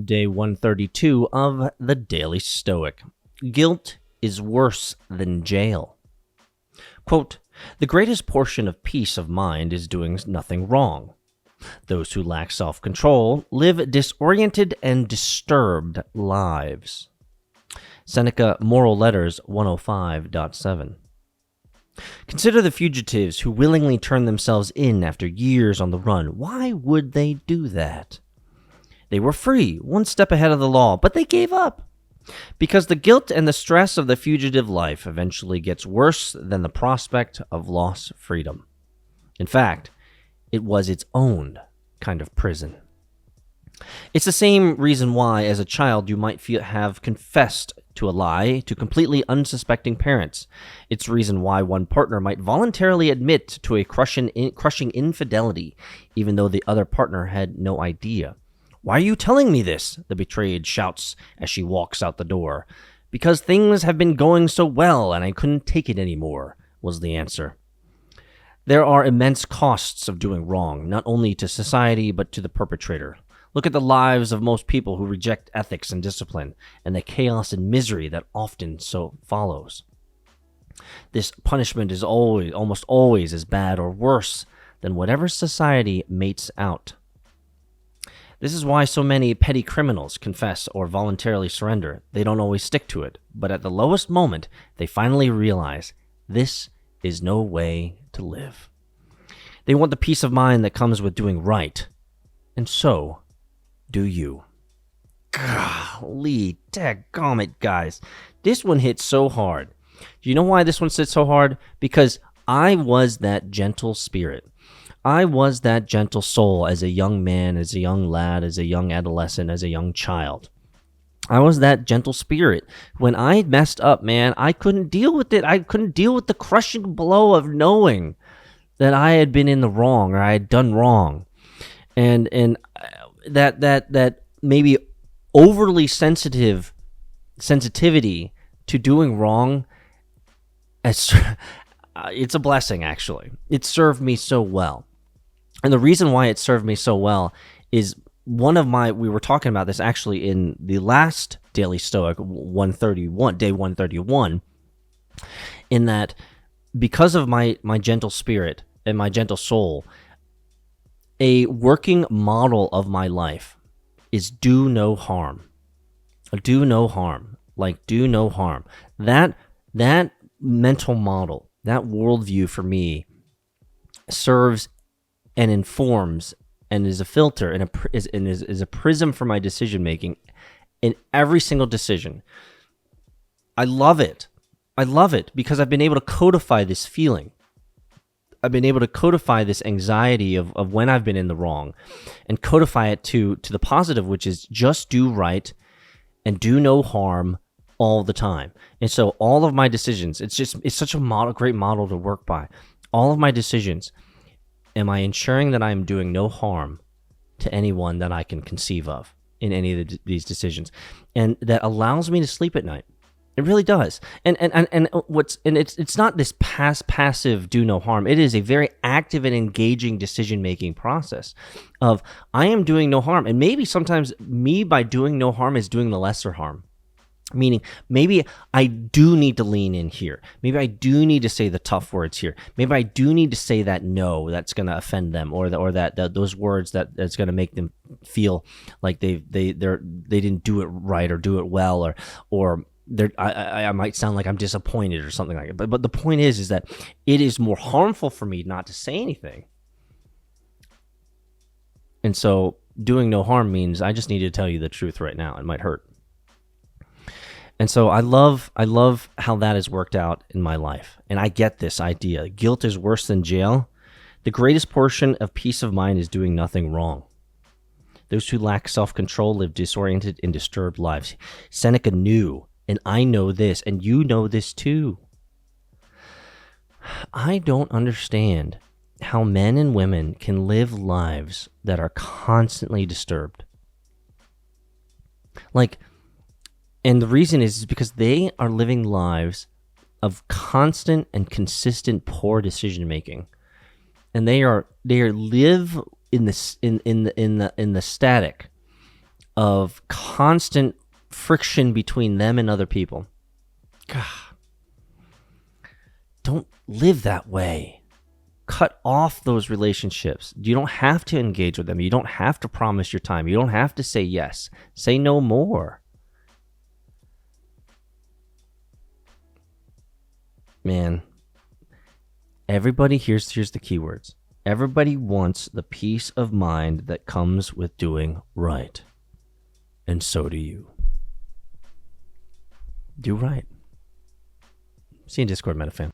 Day 132 of the Daily Stoic. Guilt is worse than jail. Quote, "The greatest portion of peace of mind is doing nothing wrong. Those who lack self-control live disoriented and disturbed lives." Seneca Moral Letters 105.7. Consider the fugitives who willingly turn themselves in after years on the run. Why would they do that? They were free, one step ahead of the law, but they gave up. Because the guilt and the stress of the fugitive life eventually gets worse than the prospect of lost freedom. In fact, it was its own kind of prison. It's the same reason why, as a child, you might have confessed to a lie to completely unsuspecting parents. It's the reason why one partner might voluntarily admit to a crushing infidelity, even though the other partner had no idea. "Why are you telling me this?" the betrayed shouts as she walks out the door. "Because things have been going so well and I couldn't take it anymore," was the answer. There are immense costs of doing wrong, not only to society but to the perpetrator. Look at the lives of most people who reject ethics and discipline, and the chaos and misery that often so follows. This punishment is almost always as bad or worse than whatever society mates out. This is why so many petty criminals confess or voluntarily surrender. They don't always stick to it, but at the lowest moment, they finally realize this is no way to live. They want the peace of mind that comes with doing right, and so do you. Golly, dadgummit, guys. This one hits so hard. Do you know why this one sits so hard? Because I was that gentle spirit. I was that gentle soul as a young man, as a young lad, as a young adolescent, as a young child. I was that gentle spirit. When I messed up, man, I couldn't deal with it. I couldn't deal with the crushing blow of knowing that I had been in the wrong or I had done wrong. And that maybe overly sensitivity to doing wrong, it's a blessing, actually. It served me so well. And the reason why it served me so well is we were talking about this actually in the last Daily Stoic, day 131, in that because of my gentle spirit and my gentle soul, a working model of my life is do no harm. Do no harm. Like, do no harm. That mental model, that worldview for me serves and informs and is a filter and is a prism for my decision making in every single decision. I love it. I love it because I've been able to codify this feeling. I've been able to codify this anxiety of when I've been in the wrong and codify it to the positive, which is just do right and do no harm all the time. And so all of my decisions, it's such a great model to work by. All of my decisions, am I ensuring that I'm doing no harm to anyone that I can conceive of in any of these decisions? And that allows me to sleep at night. It really does. And it's not this passive do no harm. It is a very active and engaging decision-making process of I am doing no harm. And maybe sometimes me by doing no harm is doing the lesser harm. Meaning, maybe I do need to lean in here. Maybe I do need to say the tough words here. Maybe I do need to say that no that's going to offend them, or that those words that's going to make them feel like they didn't do it right or do it well, or I might sound like I'm disappointed or something like that. But the point is that it is more harmful for me not to say anything. And so doing no harm means I just need to tell you the truth right now. It might hurt. And so I love how that has worked out in my life. And I get this idea. Guilt is worse than jail. The greatest portion of peace of mind is doing nothing wrong. Those who lack self-control live disoriented and disturbed lives. Seneca knew, and I know this, and you know this too. I don't understand how men and women can live lives that are constantly disturbed. And the reason is because they are living lives of constant and consistent poor decision making, and they live in the static of constant friction between them and other people. God, don't live that way. Cut off those relationships. You don't have to engage with them. You don't have to promise your time. You don't have to say yes. Say no more. Man, everybody, here's the keywords. Everybody wants the peace of mind that comes with doing right. And so do you. Do right. See you in Discord, MetaFam.